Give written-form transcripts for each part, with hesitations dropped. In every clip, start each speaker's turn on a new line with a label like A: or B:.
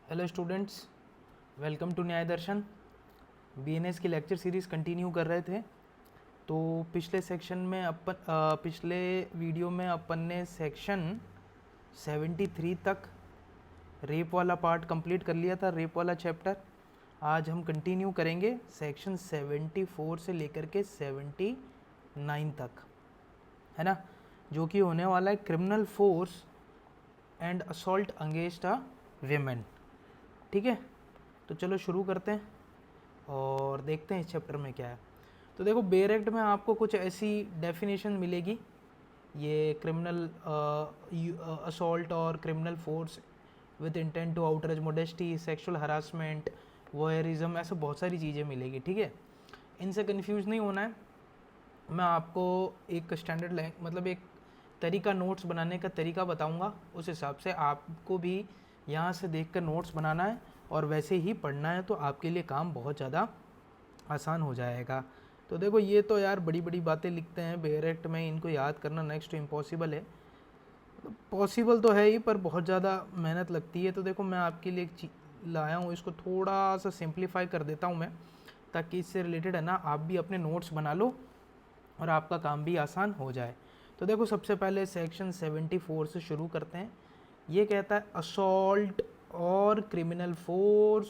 A: Hello students, welcome to न्याय दर्शन। BNS की lecture series continue कर रहे थे। तो पिछले सेक्शन में पिछले वीडियो में अपन ने सेक्शन 73 तक रेप वाला पार्ट कंप्लीट कर लिया था, रेप वाला चैप्टर। आज हम कंटिन्यू करेंगे सेक्शन 74 से लेकर के 79 तक, है ना, जो कि होने वाला है criminal force and assault against a women. ठीक है, तो चलो शुरू करते हैं और देखते हैं इस चैप्टर में क्या है। तो देखो, बेयर एक्ट में आपको कुछ ऐसी डेफिनेशन मिलेगी, ये क्रिमिनल असॉल्ट और criminal force with intent to outrage modesty, sexual harassment, voyeurism, ऐसे बहुत सारी चीज़ें मिलेगी। ठीक है, इनसे कंफ्यूज नहीं होना है। मैं आपको एक स्टैंडर्ड मतलब एक तरीका, नोट्स बनाने का तरीका बताऊंगा, उस हिसाब से आपको भी यहाँ से देखकर नोट्स बनाना है और वैसे ही पढ़ना है, तो आपके लिए काम बहुत ज़्यादा आसान हो जाएगा। तो देखो, ये तो यार बड़ी बड़ी बातें लिखते हैं बेयर एक्ट में, इनको याद करना नेक्स्ट टू इम्पॉसिबल है। पॉसिबल तो है ही, पर बहुत ज़्यादा मेहनत लगती है। तो देखो, मैं आपके लिए एक चीज़ लाया हूँ, इसको थोड़ा सा सिंप्लीफाई कर देता हूँ मैं, ताकि इससे रिलेटेड है ना आप भी अपने नोट्स बना लो और आपका काम भी आसान हो जाए। तो देखो, सबसे पहले सेक्शन 74 से शुरू करते हैं। ये कहता है असॉल्ट और criminal force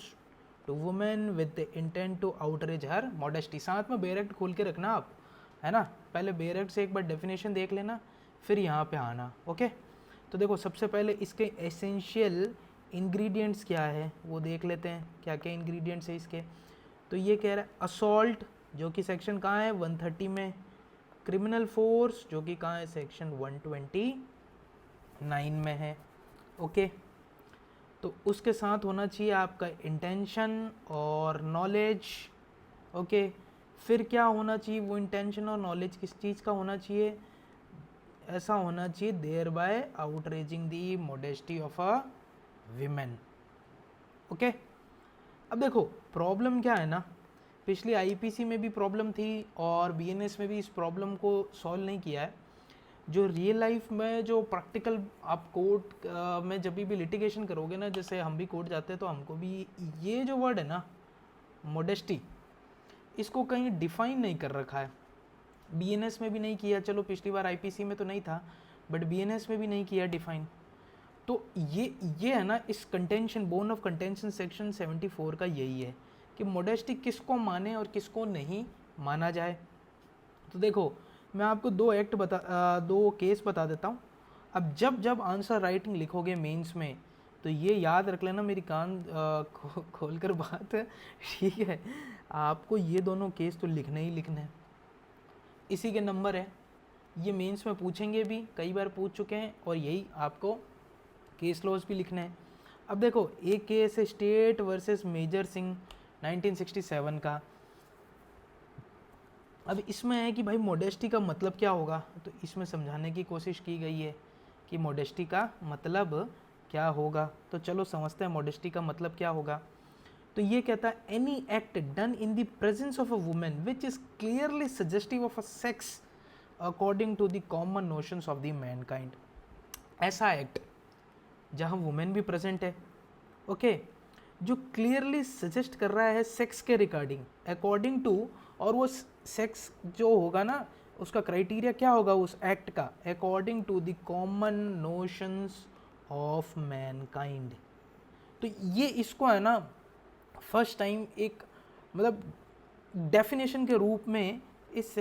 A: to women with the intent to outrage her modesty. साथ में बेयर एक्ट खोल के रखना आप, है ना। पहले बेयर एक्ट से एक बार डेफिनेशन देख लेना, फिर यहाँ पे आना। ओके, तो देखो, सबसे पहले इसके एसेंशियल इंग्रेडिएंट्स क्या है वो देख लेते हैं, क्या क्या इंग्रेडिएंट्स है इसके। तो ये कह रहा है असॉल्ट, जो कि सेक्शन कहाँ है 130 में, क्रिमिनल फोर्स जो कि कहाँ है सेक्शन 129 में है। ओके, तो उसके साथ होना चाहिए आपका इंटेंशन और नॉलेज। ओके, फिर क्या होना चाहिए, वो इंटेंशन और नॉलेज किस चीज़ का होना चाहिए, ऐसा होना चाहिए thereby outraging the modesty of a women. Okay, अब देखो प्रॉब्लम क्या है ना, पिछली आईपीसी में भी प्रॉब्लम थी और बीएनएस में भी इस प्रॉब्लम को सॉल्व नहीं किया है। जो रियल लाइफ में जो प्रैक्टिकल आप कोर्ट में जब भी लिटिगेशन करोगे ना, जैसे हम भी कोर्ट जाते हैं तो हमको भी ये जो वर्ड है ना मोडेस्टी, इसको कहीं डिफाइन नहीं कर रखा है। बीएनएस में भी नहीं किया, चलो पिछली बार आईपीसी में तो नहीं था, बट बीएनएस में भी नहीं किया डिफाइन। तो ये है ना, इस contention, bone of contention section 74 का यही है कि मोडेस्टी किसको माने और किसको नहीं माना जाए। तो देखो, मैं आपको दो केस बता देता हूँ। अब जब जब आंसर राइटिंग लिखोगे मेंस में, तो ये याद रख लेना, मेरी कान खोल कर बात है, ठीक है। आपको ये दोनों केस तो लिखने ही लिखने हैं, इसी के नंबर है। ये मेंस में पूछेंगे भी, कई बार पूछ चुके हैं, और यही आपको केस लॉज भी लिखने हैं। अब देखो, एक केस है स्टेट वर्सेस मेजर सिंह 1967 का। अब इसमें है कि भाई मोडेस्टी का मतलब क्या होगा, तो इसमें समझाने की कोशिश की गई है कि मोडेस्टी का मतलब क्या होगा। तो चलो समझते हैं मोडेस्टी का मतलब क्या होगा। तो ये कहता है any act done in the presence of a women which is clearly suggestive of a sex according to the common notions of the mankind. ऐसा एक्ट जहाँ वुमेन भी प्रेजेंट है, ओके, जो क्लियरली सजेस्ट कर रहा है सेक्स के regarding, according to, और वो सेक्स जो होगा ना, उसका क्राइटेरिया क्या होगा उस एक्ट का, according to the common notions of mankind. तो ये इसको है ना फर्स्ट टाइम एक मतलब डेफिनेशन के रूप में इस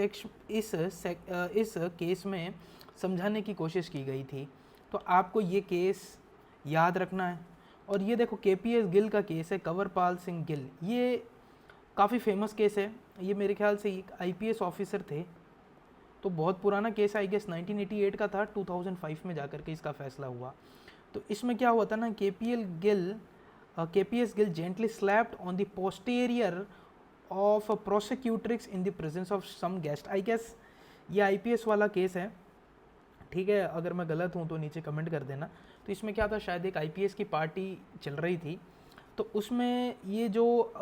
A: केस में समझाने की कोशिश की गई थी। तो आपको ये केस याद रखना है। और ये देखो, केपीएस गिल का केस है, कंवरपाल सिंह गिल, ये काफ़ी फेमस केस है। ये मेरे ख्याल से एक आईपीएस ऑफिसर थे, तो बहुत पुराना केस है, आई गेस 1988 का था, 2005 में जाकर के इसका फैसला हुआ। तो इसमें क्या हुआ था ना, KPS Gill gently slapped on the posterior of a prosecutrix in the presence of some guest. I guess ये आईपीएस वाला केस है, ठीक है। अगर मैं गलत हूँ तो नीचे कमेंट कर देना। तो इसमें क्या था, शायद एक आईपीएस की पार्टी चल रही थी, तो उसमें ये जो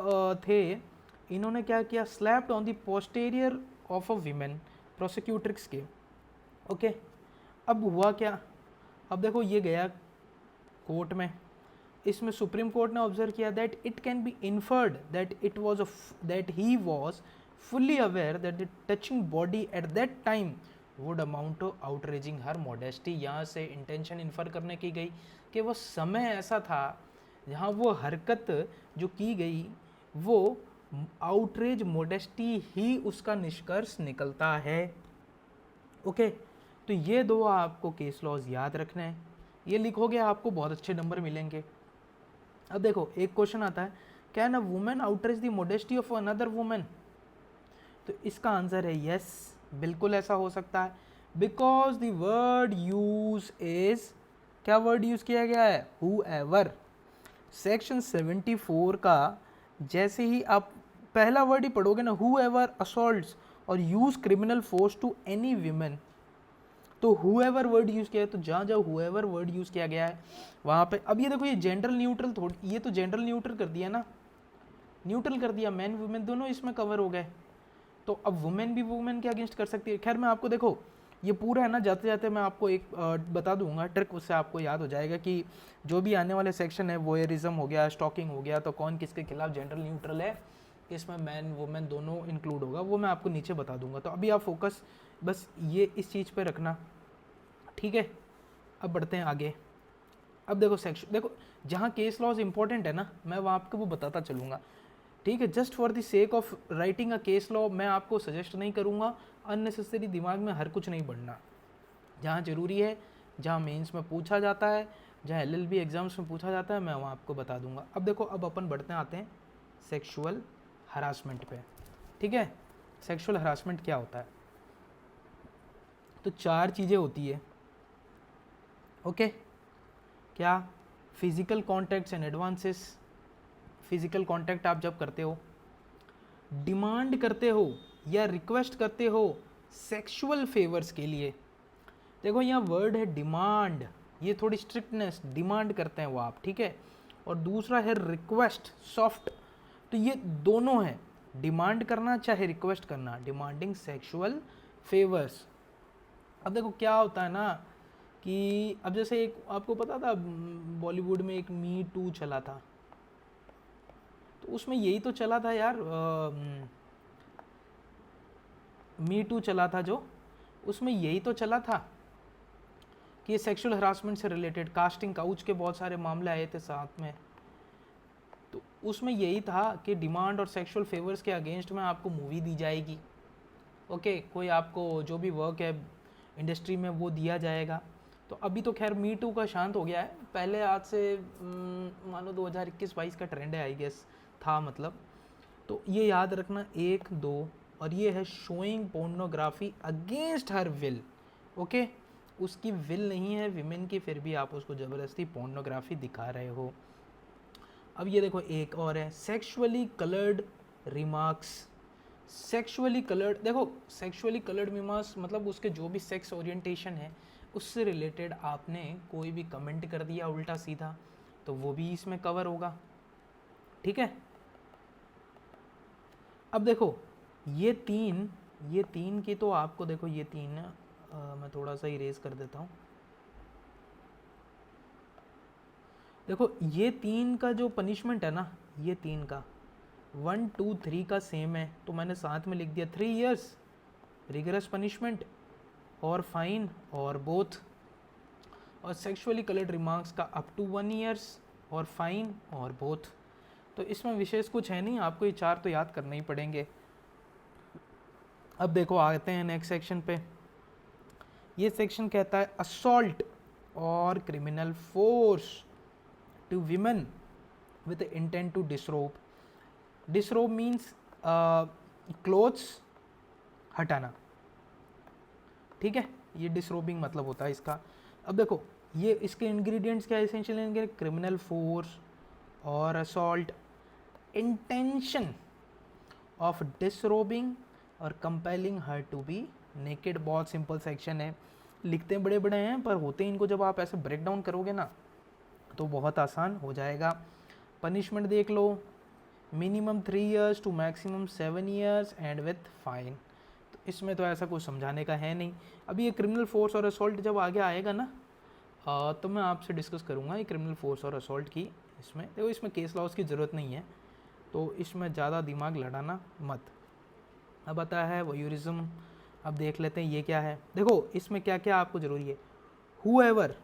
A: थे, इन्होंने क्या किया, slapped on the posterior of a women prosecutrix के। ओके, अब हुआ क्या, अब देखो ये गया कोर्ट में, इसमें सुप्रीम कोर्ट ने ऑब्जर्व किया that it can be inferred that he was fully aware that the touching body at that time would amount to outraging her modesty। यहाँ से इंटेंशन इन्फर करने की गई कि वो समय ऐसा था जहाँ वो हरकत जो की गई वो आउटरेज मोडेस्टी ही उसका निष्कर्ष निकलता है। ओके, तो ये दो आपको केस लॉज याद रखना है, ये लिखोगे आपको बहुत अच्छे नंबर मिलेंगे। अब देखो एक क्वेश्चन आता है, can a women outrage the modesty of another women? तो इसका आंसर है यस, बिल्कुल ऐसा हो सकता है, because the word use is, क्या वर्ड यूज किया गया है? हूएवर। सेक्शन 74 का जैसे ही आप पहला वर्ड ही पढ़ोगे ना, हूएवर असॉल्ट्स और use criminal force to any women, तो हूएवर वर्ड यूज किया है, तो जहाँ जहाँ हूएवर वर्ड यूज किया गया है वहाँ पे, अब ये देखो ये जेंडर न्यूट्रल थोड़ी, ये तो जेंडर न्यूट्रल कर दिया ना, न्यूट्रल कर दिया, मैन वुमेन दोनों इसमें कवर हो गए, तो अब वुमेन भी वुमेन के अगेंस्ट कर सकती है। खैर मैं आपको देखो ये पूरा है ना, जाते जाते मैं आपको एक बता दूंगा ट्रिक, उससे आपको याद हो जाएगा कि जो भी आने वाले सेक्शन है, वोयरिज्म हो गया, स्टॉकिंग हो गया, तो कौन किसके खिलाफ जेंडर न्यूट्रल है, इसमें मैन वुमेन दोनों इंक्लूड होगा, वो मैं आपको नीचे बता दूंगा। तो अभी आप फोकस बस ये इस चीज़ पे रखना, ठीक है। अब बढ़ते हैं आगे। अब देखो सेक्शन, देखो जहाँ केस लॉज इंपॉर्टेंट है ना, मैं वहाँ आपको वो बताता चलूँगा, ठीक है। Just for the sake of writing a case law मैं आपको सजेस्ट नहीं करूँगा, अननेसेसरी दिमाग में हर कुछ नहीं बढ़ना। जहाँ ज़रूरी है, जहाँ मेंस में पूछा जाता है, जहाँ एलएलबी एग्जाम्स में पूछा जाता है, मैं वहाँ आपको बता दूंगा। अब देखो, अब अपन बढ़ते आते हैं सेक्सुअल हरासमेंट पे, ठीक है। सेक्सुअल हरासमेंट क्या होता है? तो चार चीज़ें होती है, ओके। क्या? Physical contacts and advances, physical contact आप जब करते हो, डिमांड करते हो या रिक्वेस्ट करते हो सेक्सुअल फेवर्स के लिए, देखो यहाँ वर्ड है डिमांड, ये थोड़ी स्ट्रिक्टनेस, डिमांड करते हैं वो आप, ठीक है। और दूसरा है रिक्वेस्ट, सॉफ्ट, तो ये दोनों है, डिमांड करना चाहे रिक्वेस्ट करना, डिमांडिंग सेक्सुअल फेवर्स। अब देखो क्या होता है ना कि अब जैसे एक आपको पता था बॉलीवुड में एक मी टू चला था, तो उसमें यही तो चला था यार, मी टू चला था जो, उसमें यही तो चला था कि ये सेक्सुअल हरासमेंट से रिलेटेड, कास्टिंग काउच के बहुत सारे मामले आए थे साथ में, तो उसमें यही था कि डिमांड और सेक्सुअल फेवर्स के अगेंस्ट में आपको मूवी दी जाएगी, ओके। कोई आपको जो भी वर्क है इंडस्ट्री में वो दिया जाएगा। तो अभी तो खैर मी टू का शांत हो गया है, पहले आज से मानो 2021-22 का ट्रेंड है आई गेस, था मतलब। तो ये याद रखना 1, 2, और ये है showing pornography against her will, okay. उसकी विल नहीं है विमेन की, फिर भी आप उसको ज़बरदस्ती पोर्नोग्राफी दिखा रहे हो। अब ये देखो एक और है sexually coloured remarks. Sexually coloured, देखो सेक्सुअली कलर्ड रिमार्क्स मतलब उसके जो भी सेक्स ओरिएंटेशन है उससे रिलेटेड आपने कोई भी कमेंट कर दिया उल्टा सीधा, तो वो भी इसमें कवर होगा, ठीक है। अब देखो ये तीन की तो आपको देखो ये तीन मैं थोड़ा सा इरेज कर देता हूँ। देखो ये तीन का जो पनिशमेंट है ना, ये तीन का 1, 2, 3 का सेम है, तो मैंने साथ में लिख दिया 3 years रिगरस पनिशमेंट और फाइन और बोथ, और सेक्सुअली कलर्ड रिमार्क्स का अप टू 1 years और फाइन और बोथ। तो इसमें विशेष कुछ है नहीं, आपको ये चार तो याद करने ही पड़ेंगे। अब देखो आते हैं नेक्स्ट सेक्शन पे। ये सेक्शन कहता है असॉल्ट और criminal force to women with intent to disrobe. Disrobe means clothes हटाना, ठीक है, ये डिसरोबिंग मतलब होता है इसका। अब देखो ये इसके इंग्रेडिएंट्स क्या एसेंशियल इंग्रेडिएंट, क्रिमिनल फोर्स और असॉल्ट, इंटेंशन ऑफ डिसरोबिंग और compelling her to be naked. बहुत सिंपल सेक्शन है, लिखते बड़े बड़े हैं पर होते इनको जब आप ऐसे ब्रेक डाउन करोगे ना तो बहुत आसान हो जाएगा। पनिशमेंट देख लो, minimum 3 years to maximum 7 years and with fine. तो इसमें तो ऐसा कुछ समझाने का है नहीं। अभी ये क्रिमिनल फोर्स और असॉल्ट जब आगे आएगा ना, तो मैं आपसे डिस्कस करूँगा ये क्रिमिनल फोर्स और असॉल्ट की। इसमें देखो, इसमें केस लॉस की ज़रूरत नहीं है, तो इसमें ज़्यादा दिमाग लड़ाना मत। अब आता है वोयूरिज्म। अब देख लेते हैं ये क्या है। देखो इसमें क्या क्या आपको ज़रूरी है। Whoever,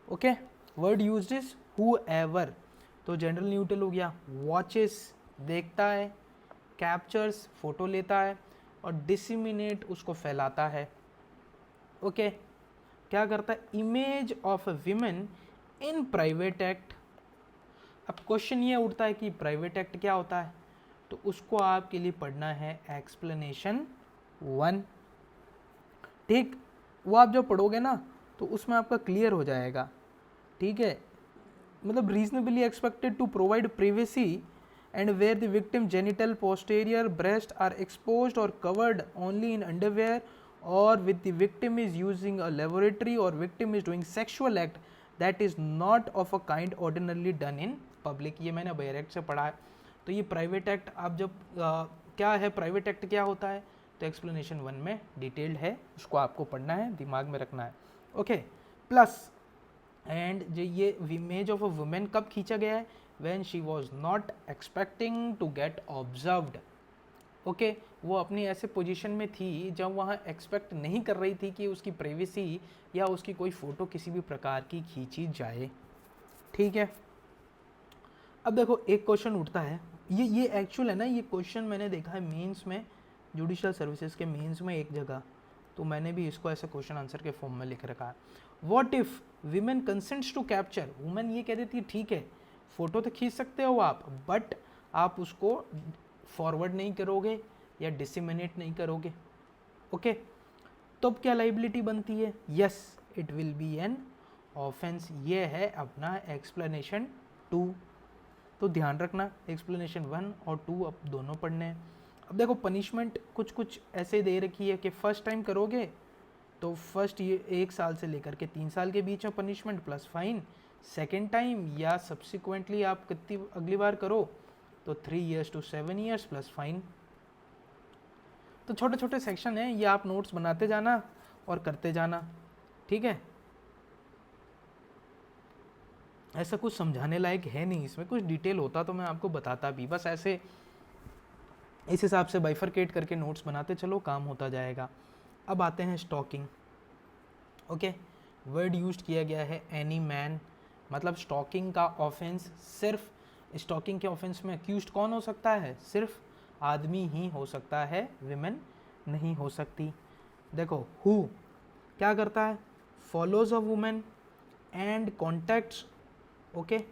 A: okay, word used is whoever, तो जनरल न्यूट्रल हो गया। वॉचेस, देखता है। कैप्चर्स, फोटो लेता है। और डिसिमिनेट, उसको फैलाता है। ओके, क्या करता है, image of a women in private act. अब क्वेश्चन ये उठता है कि प्राइवेट एक्ट क्या होता है, तो उसको आपके लिए पढ़ना है एक्सप्लेनेशन 1। ठीक, वो आप जब पढ़ोगे ना तो उसमें आपका क्लियर हो जाएगा। ठीक है, मतलब reasonably expected to provide privacy and where the victim genital posterior breast are exposed or covered only in underwear or with the victim is using a laboratory or victim is doing sexual act that is not of a kind ordinarily done in public. ये मैंने buyer act से पढ़ा है। तो ये private act आप जब क्या है, प्राइवेट एक्ट क्या होता है, तो एक्सप्लेनेशन 1 में डिटेल्ड है, उसको आपको पढ़ना है, दिमाग में रखना है। ओके, प्लस एंड जो ये इमेज ऑफ अ वुमेन कब खींचा गया है, when she was not expecting to get observed. Okay, वो अपनी ऐसे पोजीशन में थी जब वहाँ एक्सपेक्ट नहीं कर रही थी कि उसकी प्राइवेसी या उसकी कोई फ़ोटो किसी भी प्रकार की खींची जाए। ठीक है, अब देखो एक क्वेश्चन उठता है, ये एक्चुअल है ना, ये क्वेश्चन मैंने देखा है मेंस में, जुडिशियल सर्विसेज के मेंस में एक जगह, तो मैंने भी इसको ऐसे क्वेश्चन आंसर के फॉर्म में लिख रखा है। What if women consents to capture, women ये कह देती है ठीक है फोटो तो खींच सकते हो आप, बट आप उसको फॉरवर्ड नहीं करोगे या डिसिमिनेट नहीं करोगे। ओके, तो अब क्या लाइबिलिटी बनती है, yes it will be an offence. ये है अपना एक्सप्लेनेशन 2। तो ध्यान रखना, एक्सप्लेनेशन 1 और 2 अब दोनों पढ़ने हैं। अब देखो पनिशमेंट कुछ कुछ ऐसे दे रखी है कि फर्स्ट टाइम करोगे तो फर्स्ट ये 1 साल से लेकर के 3 साल के बीच में punishment plus fine. Second time या सब्सिक्वेंटली आप कितनी अगली बार करो तो 3 years to 7 years plus fine. तो छोटे छोटे सेक्शन हैं, ये आप नोट्स बनाते जाना और करते जाना। ठीक है, ऐसा कुछ समझाने लायक है नहीं, इसमें कुछ डिटेल होता तो मैं आपको बताता भी, बस ऐसे इस हिसाब से बाइफरकेट करके नोट्स बनाते चलो, काम होता जाएगा। अब आते हैं स्टॉकिंग। ओके, वर्ड यूज्ड किया गया है एनी मैन, मतलब स्टॉकिंग का ऑफेंस सिर्फ, स्टॉकिंग के ऑफेंस में अक्यूज्ड कौन हो सकता है, सिर्फ आदमी ही हो सकता है, विमेन नहीं हो सकती। देखो हु क्या करता है, follows a women and contacts, okay,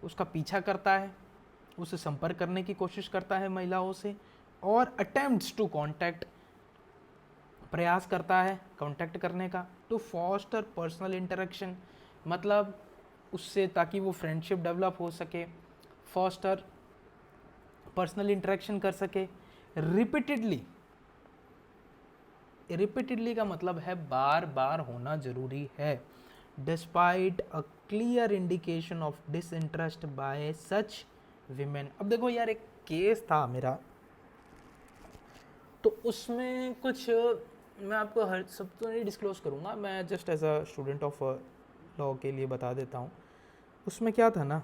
A: उसका पीछा करता है, उसे संपर्क करने की कोशिश करता है महिलाओं से, और अटेम्प्ट्स टू कॉन्टैक्ट, प्रयास करता है कांटेक्ट करने का, टू फॉस्टर पर्सनल इंटरेक्शन, मतलब उससे ताकि वो फ्रेंडशिप डेवलप हो सके, फॉस्टर पर्सनल इंटरेक्शन कर सके। रिपीटेडली, रिपीटेडली का मतलब है बार बार होना जरूरी है। Despite a clear indication of disinterest bye such women. अब देखो यार, एक केस था मेरा, तो उसमें कुछ मैं आपको हर सब तो नहीं डिस्क्लोज करूँगा, मैं just as a student of law के लिए बता देता हूँ। उसमें क्या था ना,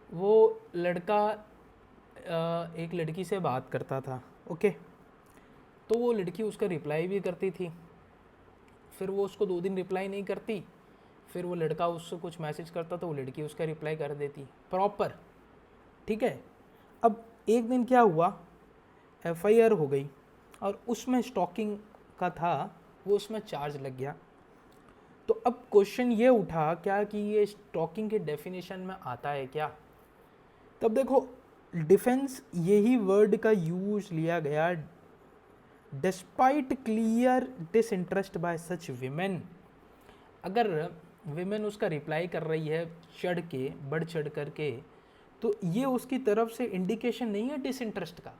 A: वो लड़का एक लड़की से बात करता था। ओके, तो वो लड़की उसका रिप्लाई भी करती थी, फिर वो उसको 2 दिन रिप्लाई नहीं करती, फिर वो लड़का उससे कुछ मैसेज करता तो वो लड़की उसका रिप्लाई कर देती प्रॉपर। ठीक है, अब एक दिन क्या हुआ, FIR हो गई और उसमें स्टॉकिंग का था, वो उसमें चार्ज लग गया। तो अब क्वेश्चन ये उठा क्या कि ये स्टॉकिंग के डेफिनेशन में आता है क्या। तब देखो डिफेंस यही वर्ड का यूज लिया गया, डिस्पाइट क्लियर डिसइंटरेस्ट बाय सच विमेन। अगर विमेन उसका रिप्लाई कर रही है चढ़ के, बढ़ चढ़ करके, तो ये उसकी तरफ से इंडिकेशन नहीं है डिसइंटरेस्ट का।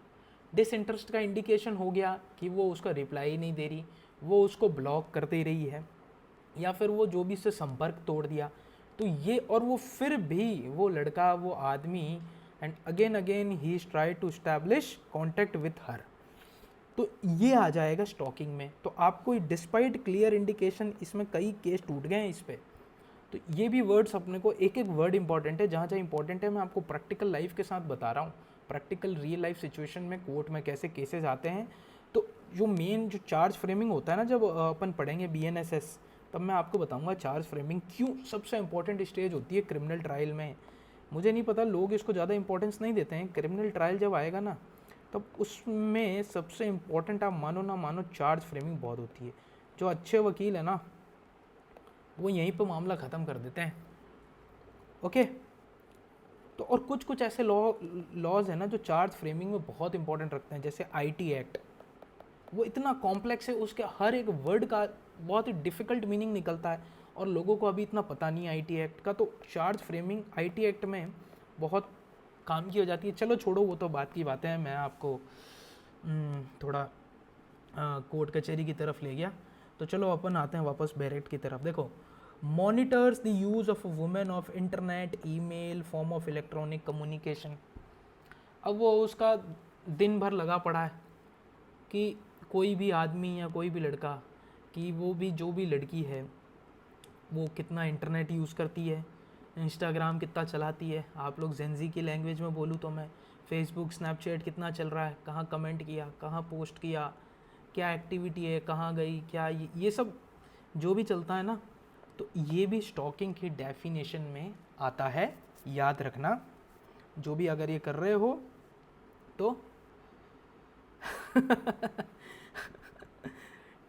A: डिसइंटरेस्ट का इंडिकेशन हो गया कि वो उसका रिप्लाई नहीं दे रही, वो उसको ब्लॉक कर दे रही है, या फिर वो जो भी उससे संपर्क तोड़ दिया। तो ये, और वो फिर भी वो लड़का, वो आदमी, and again he try to establish contact with her. तो ये आ जाएगा स्टॉकिंग में। तो आपको डिस्पाइट क्लियर इंडिकेशन, इसमें कई केस टूट गए हैं इस पर। तो ये भी वर्ड्स अपने को, एक एक वर्ड इंपॉर्टेंट है, जहाँ जहाँ इंपॉर्टेंट है मैं आपको प्रैक्टिकल लाइफ के साथ बता रहा हूँ, प्रैक्टिकल रियल लाइफ सिचुएशन में कोर्ट में कैसे केसेस आते हैं। तो जो मेन जो चार्ज फ्रेमिंग होता है ना, जब अपन पढ़ेंगे BNSS, तब मैं आपको बताऊंगा चार्ज फ्रेमिंग क्यों सबसे इंपॉर्टेंट स्टेज होती है क्रिमिनल ट्रायल में। मुझे नहीं पता, लोग इसको ज़्यादा इंपॉर्टेंस नहीं देते हैं। क्रिमिनल ट्रायल जब आएगा ना, तब उसमें सबसे इम्पोर्टेंट, आप मानो ना मानो, चार्ज फ्रेमिंग बहुत होती है। जो अच्छे वकील है ना, वो यहीं पर मामला ख़त्म कर देते हैं। ओके, तो और कुछ कुछ ऐसे लॉज है ना जो चार्ज फ्रेमिंग में बहुत इंपॉर्टेंट रखते हैं, जैसे IT एक्ट। वो इतना कॉम्प्लेक्स है, उसके हर एक वर्ड का बहुत ही डिफ़िकल्ट मीनिंग निकलता है, और लोगों को अभी इतना पता नहीं है IT एक्ट का। तो चार्ज फ्रेमिंग IT एक्ट में बहुत काम की हो जाती है। चलो छोड़ो, वो तो बात की बातें हैं। मैं आपको थोड़ा कोर्ट कचहरी की तरफ ले गया। तो चलो अपन आते हैं वापस बैरेक्ट की तरफ। देखो, monitors the use of women of internet, email, form of electronic communication. अब वो उसका दिन भर लगा पड़ा है कि कोई भी आदमी या कोई भी लड़का, कि वो भी जो भी लड़की है वो कितना इंटरनेट यूज़ करती है, इंस्टाग्राम कितना चलाती है, आप लोग जेंजी की लैंग्वेज में बोलूँ तो मैं, फेसबुक स्नैपचैट कितना चल रहा है, कहाँ कमेंट किया, कहाँ पोस्ट किया, क्या एक्टिविटी है, कहाँ गई, क्या ये सब जो भी चलता है ना, तो ये भी स्टॉकिंग की डेफिनेशन में आता है। याद रखना, जो भी अगर ये कर रहे हो तो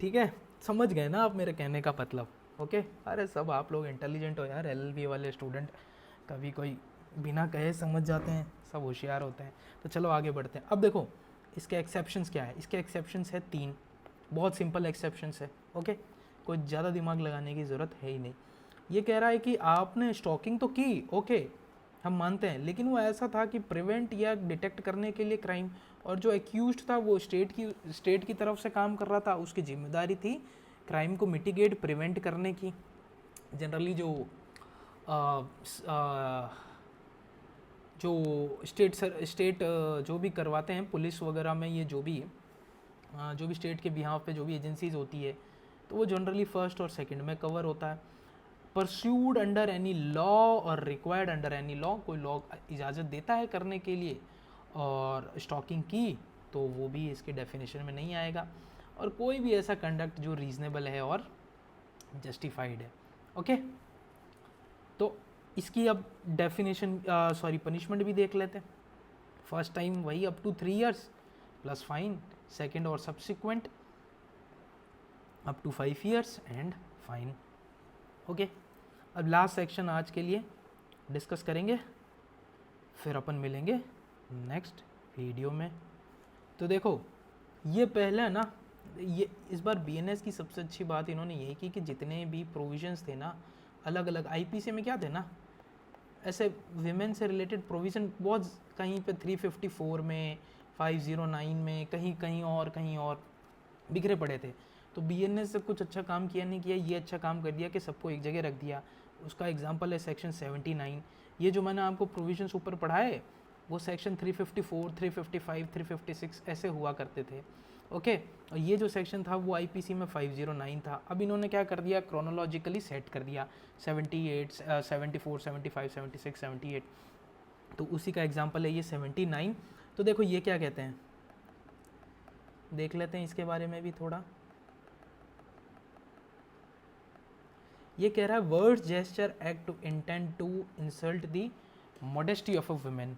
A: ठीक है, समझ गए ना आप मेरे कहने का मतलब। ओके, अरे सब आप लोग इंटेलिजेंट हो यार, LLB वाले स्टूडेंट कभी कोई बिना कहे समझ जाते हैं, सब होशियार होते हैं। तो चलो आगे बढ़ते हैं। अब देखो इसके एक्सेप्शंस क्या है। इसके एक्सेप्शंस है 3, बहुत सिंपल एक्सेप्शंस है। ओके, कोई ज़्यादा दिमाग लगाने की ज़रूरत है ही नहीं। ये कह रहा है कि आपने स्टॉकिंग तो की, ओके हम मानते हैं, लेकिन वो ऐसा था कि प्रिवेंट या डिटेक्ट करने के लिए क्राइम, और जो एक्यूज्ड था वो स्टेट की तरफ से काम कर रहा था, उसकी जिम्मेदारी थी क्राइम को मिटिगेट, प्रिवेंट करने की। जनरली जो स्टेट जो भी करवाते हैं पुलिस वगैरह में, ये जो भी स्टेट के बिहाफ पे जो भी एजेंसीज होती है, तो वो जनरली फर्स्ट और सेकंड में कवर होता है। परस्यूड अंडर एनी लॉ और रिक्वायर्ड अंडर एनी लॉ, कोई लॉ इजाज़त देता है करने के लिए, और स्टॉकिंग की तो वो भी इसके डेफिनेशन में नहीं आएगा। और कोई भी ऐसा कंडक्ट जो रीज़नेबल है और जस्टिफाइड है। ओके, तो इसकी अब डेफिनेशन पनिशमेंट भी देख लेते हैं। फर्स्ट टाइम वही up to 3 years plus fine, second और subsequent up to 5 years and fine. Okay, अब लास्ट सेक्शन आज के लिए डिस्कस करेंगे, फिर अपन मिलेंगे नेक्स्ट वीडियो में। तो देखो, ये पहले है ना, ये इस बार BNS की सबसे अच्छी बात इन्होंने यही की कि जितने भी प्रोविजंस थे ना, अलग अलग IPC में क्या थे ना, ऐसे विमेन से रिलेटेड प्रोविज़न बहुत, कहीं पे 354 में, 509 में, कहीं और बिखरे पड़े थे। तो BNS से कुछ अच्छा काम किया नहीं किया, ये अच्छा काम कर दिया कि सबको एक जगह रख दिया। उसका एग्जांपल है सेक्शन 79। ये जो मैंने आपको प्रोविजंस ऊपर पढ़ाए, वो सेक्शन 354, 355, 356 ऐसे हुआ करते थे। ओके, और ये जो सेक्शन था वो IPC में 509 था। अब इन्होंने क्या कर दिया, क्रोनोलॉजिकली सेट कर दिया, 78, 74, 75, 76, 78। तो उसी का एग्जांपल है ये 79। तो देखो ये क्या कहते हैं, देख लेते हैं इसके बारे में भी थोड़ा। ये कह रहा है words, gesture, act to intend to insult the modesty of a women.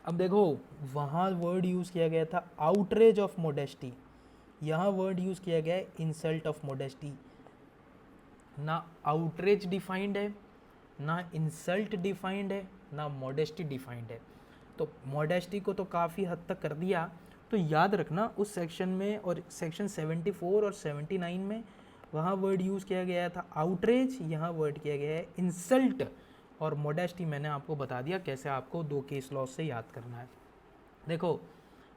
A: अब देखो, वहाँ वर्ड यूज़ किया गया था आउटरेज ऑफ मॉडेस्टी, यहाँ वर्ड यूज़ किया गया है इंसल्ट ऑफ मॉडेस्टी। ना आउटरेज डिफाइंड है, ना इंसल्ट डिफाइंड है, ना मॉडेस्टी डिफाइंड है। तो मॉडेस्टी को तो काफ़ी हद तक कर दिया। तो याद रखना उस सेक्शन में, और सेक्शन 74 और 79 में वहाँ वर्ड यूज़ किया गया था आउटरेज, यहाँ वर्ड किया गया है इंसल्ट। और मॉडेस्टी मैंने आपको बता दिया कैसे आपको 2 केस लॉ से याद करना है। देखो,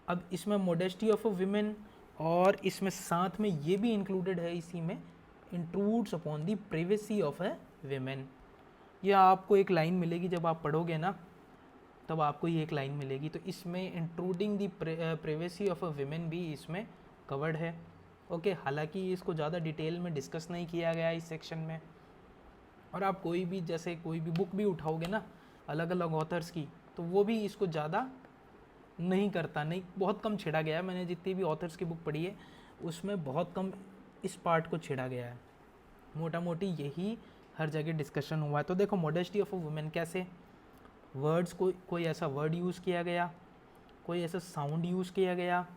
A: अब इसमें मॉडेस्टी ऑफ अ विमेन, और इसमें साथ में ये भी इंक्लूडेड है इसी में, intrudes upon the privacy of a women. ये आपको एक लाइन मिलेगी जब आप पढ़ोगे ना, तब आपको ये एक लाइन मिलेगी। तो इसमें intruding the privacy of a women भी इसमें कवर्ड है। ओके, हालांकि इसको ज़्यादा डिटेल में डिस्कस नहीं किया गया इस सेक्शन में। और आप कोई भी जैसे कोई भी बुक भी उठाओगे ना अलग अलग ऑथर्स की, तो वो भी इसको ज़्यादा नहीं करता, नहीं, बहुत कम छेड़ा गया है। मैंने जितनी भी ऑथर्स की बुक पढ़ी है उसमें बहुत कम इस पार्ट को छेड़ा गया है। मोटा मोटी यही हर जगह डिस्कशन हुआ है। तो देखो मॉडेस्टी ऑफ अ वुमेन कैसे, वर्ड्स कोई ऐसा वर्ड यूज़ किया गया, कोई ऐसा साउंड यूज़ किया गया,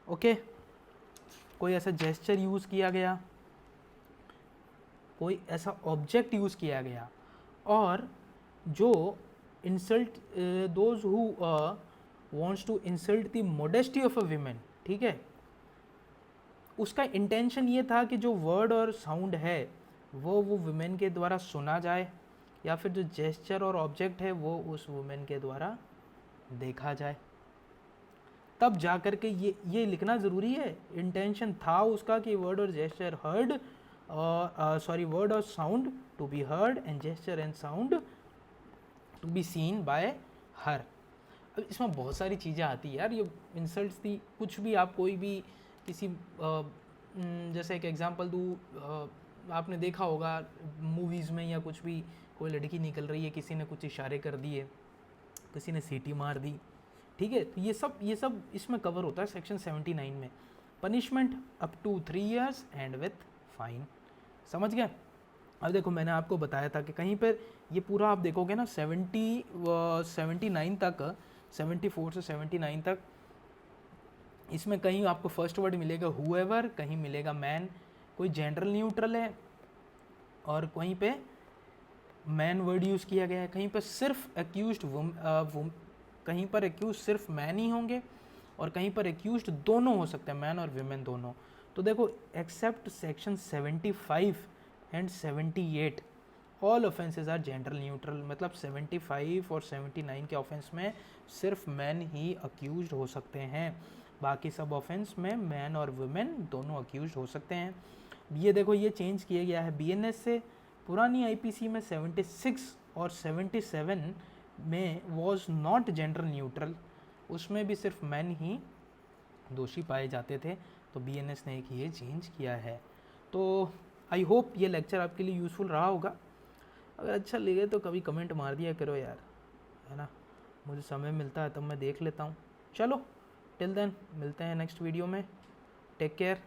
A: ओके, कोई ऐसा जेस्चर यूज़ किया गया, कोई ऐसा ऑब्जेक्ट यूज़ किया गया, और जो insult those who wants to insult the modesty of a women, ठीक है, उसका इंटेंशन ये था कि जो वर्ड और साउंड है वो वुमेन के द्वारा सुना जाए, या फिर जो जेस्चर और ऑब्जेक्ट है वो उस वुमेन के द्वारा देखा जाए। तब जा कर के ये लिखना ज़रूरी है। इंटेंशन था उसका कि वर्ड और जेस्चर हर्ड, वर्ड और sound to be heard and gesture and sound to be seen by her. अब इसमें बहुत सारी चीज़ें आती है यार, ये इंसल्ट्स थी, कुछ भी आप कोई भी किसी जैसे एक एग्जांपल दूँ, आपने देखा होगा मूवीज़ में या कुछ भी, कोई लड़की निकल रही है, किसी ने कुछ इशारे कर दिए, किसी ने सीटी मार दी, ठीक है, तो ये सब इसमें कवर होता है सेक्शन 79 में। Punishment up to 3 years and with fine. समझ गए? अब देखो मैंने आपको बताया था कि कहीं पर ये पूरा आप देखोगे ना 79 तक, 74 से 79 तक, इसमें कहीं आपको फर्स्ट वर्ड मिलेगा हुएवर, कहीं मिलेगा मैन, कोई जेंडर न्यूट्रल है, और कहीं पे मैन वर्ड यूज़ किया गया है, कहीं पर सिर्फ एक्यूज्ड कहीं पर एक्यूज सिर्फ मैन ही होंगे, और कहीं पर एक्यूज्ड दोनों हो सकते हैं, मैन और वीमेन दोनों। तो देखो except section 75 and 78 all offences are gender neutral. मतलब 75 और 79 के ऑफेंस में सिर्फ मैन ही अक्यूज्ड हो सकते हैं, बाकी सब ऑफेंस में मैन और वुमेन दोनों अक्यूज्ड हो सकते हैं। ये देखो ये चेंज किया गया है बीएनएस से। पुरानी आईपीसी में 76 और 77 में वॉज नॉट जेंडर न्यूट्रल, उसमें भी सिर्फ मैन ही दोषी पाए जाते थे। तो बीएनएस ने एक ये चेंज किया है। तो आई होप ये लेक्चर आपके लिए यूज़फुल रहा होगा। अगर अच्छा लगे तो कभी कमेंट मार दिया करो यार, है ना, मुझे समय मिलता है तब मैं देख लेता हूँ। चलो टिल देन मिलते हैं नेक्स्ट वीडियो में। Take care.